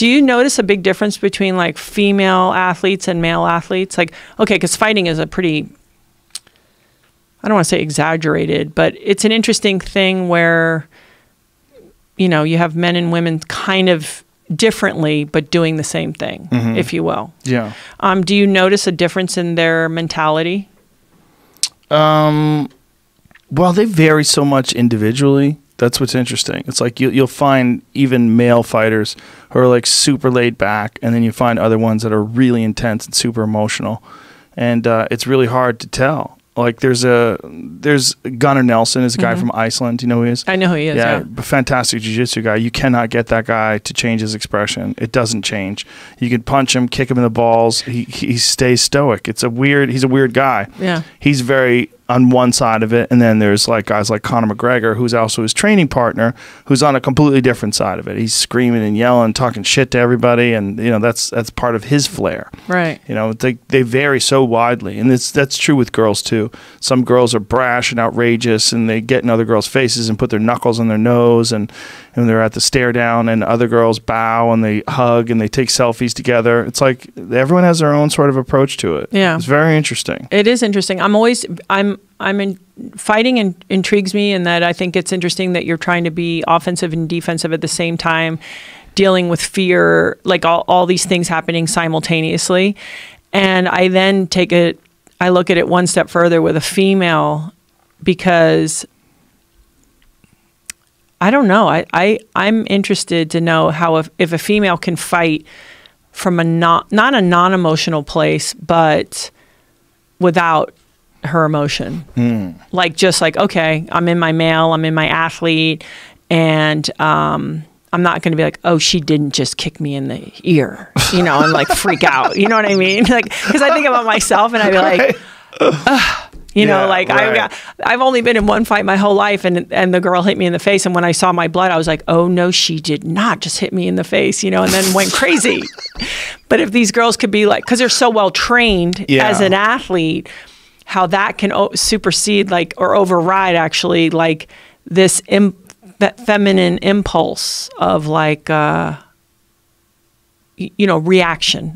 Do you notice a big difference between like female athletes and male athletes? Like, okay, because fighting is a pretty, I don't want to say exaggerated, but it's an interesting thing where, you know, you have men and women kind of differently, but doing the same thing, if you will. Yeah. Do you notice a difference in their mentality? Well, they vary so much individually. That's what's interesting. It's like you'll find even male fighters who are like super laid back, and then you find other ones that are really intense and super emotional. And it's really hard to tell. Like there's Gunnar Nelson is a guy from Iceland. Do you know who he is? I know who he is. Yeah, a fantastic jiu-jitsu guy. You cannot get that guy to change his expression. It doesn't change. You can punch him, kick him in the balls. He stays stoic. He's a weird guy. Yeah. He's very on one side of it, and then there's like guys like Conor McGregor, who's also his training partner, who's on a completely different side of it. He's screaming and yelling, talking shit to everybody, and you know that's part of his flair. Right. You know, they vary so widely, and that's true with girls too. Some girls are brash and outrageous, and they get in other girls' faces and put their knuckles on their nose, and they're at the stare down, and other girls bow and they hug and they take selfies together. It's like everyone has their own sort of approach to it. Yeah, it's very interesting. It is interesting. Fighting intrigues me in that I think it's interesting that you're trying to be offensive and defensive at the same time, dealing with fear, like all these things happening simultaneously. And I then I look at it one step further with a female, because I don't know. I'm interested to know how if a female can fight from not a non-emotional place, but without her emotion. Like just like, okay, I'm in my male, I'm in my athlete, and I'm not going to be like, oh, she didn't just kick me in the ear, you know, and like freak out. You know what I mean? Like, because I think about myself and I'd be like, you know, like I've only been in one fight my whole life, and the girl hit me in the face, and when I saw my blood, I was like, oh no, she did not just hit me in the face, you know, and then went crazy. But if these girls could be like, because they're so well trained as an athlete, how that can supersede like or override actually like this feminine impulse of like you know, a reaction.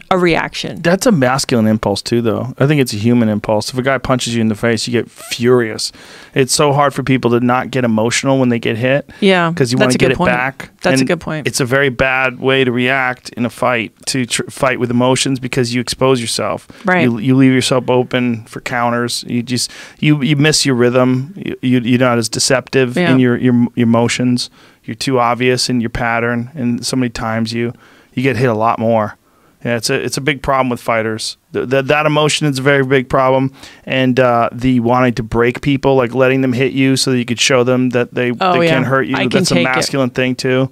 That's a masculine impulse too, though. I think it's a human impulse. If a guy punches you in the face, you get furious. It's so hard for people to not get emotional when they get hit. Yeah, because you want to get it back. That's a good point. It's a very bad way to react in a fight, to fight with emotions, because you expose yourself. Right. You leave yourself open for counters. You miss your rhythm. You're not as deceptive in your emotions. You're too obvious in your pattern, and so many times you get hit a lot more. Yeah, it's a big problem with fighters. That emotion is a very big problem, and the wanting to break people, like letting them hit you so that you could show them that they can't hurt you. That's a masculine thing too.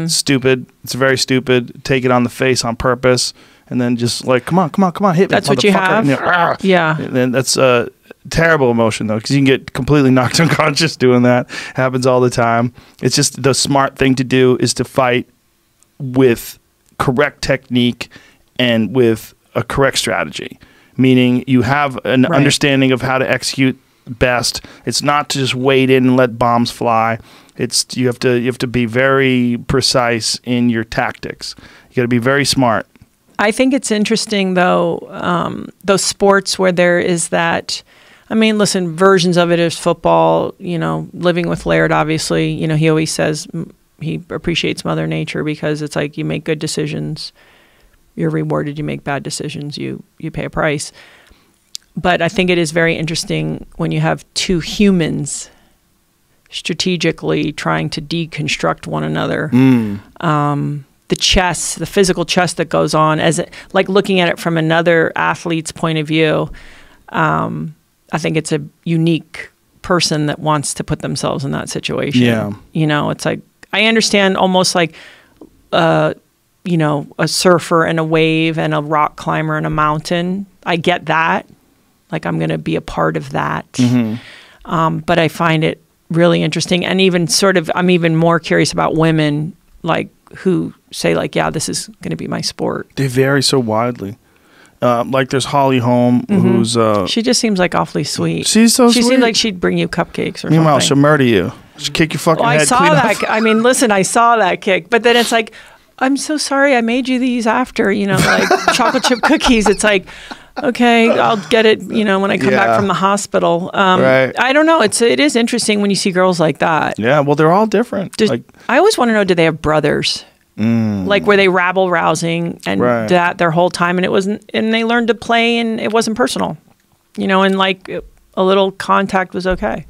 Stupid. It's very stupid. Take it on the face on purpose, and then just like, come on, hit me. That's what you have. And yeah. And then that's a terrible emotion though, because you can get completely knocked unconscious doing that. Happens all the time. It's just the smart thing to do is to fight with correct technique and with a correct strategy, meaning you have an understanding of how to execute best. It's not to just wade in and let bombs fly. You have to be very precise in your tactics. You got to be very smart. I think it's interesting though, those sports where there is that, I mean, listen, versions of it is football, you know, living with Laird, obviously, you know, he always says he appreciates Mother Nature because it's like you make good decisions, you're rewarded. You make bad decisions, you pay a price. But I think it is very interesting when you have two humans strategically trying to deconstruct one another. The chess, the physical chess that goes on, like looking at it from another athlete's point of view. I think it's a unique person that wants to put themselves in that situation. Yeah. You know, it's like, I understand almost like, you know, a surfer and a wave and a rock climber and a mountain. I get that. Like, I'm going to be a part of that. But I find it really interesting. And even sort of, I'm even more curious about women, like, who say, like, yeah, this is going to be my sport. They vary so widely. Like there's Holly Holm, who's... she just seems like awfully sweet. She's so sweet. She seems like she'd bring you cupcakes or Meanwhile, something. she'll murder you. She'll kick your fucking head I saw clean that. off. I mean, listen, I saw that kick. But then it's like, I'm so sorry I made you these after, you know, like chocolate chip cookies. It's like, okay, I'll get it, you know, when I come back from the hospital. Right. I don't know. It is interesting when you see girls like that. Yeah, well, they're all different. I always want to know, do they have brothers? Like, were they rabble rousing and that their whole time, and it wasn't, and they learned to play and it wasn't personal, you know, and like a little contact was okay.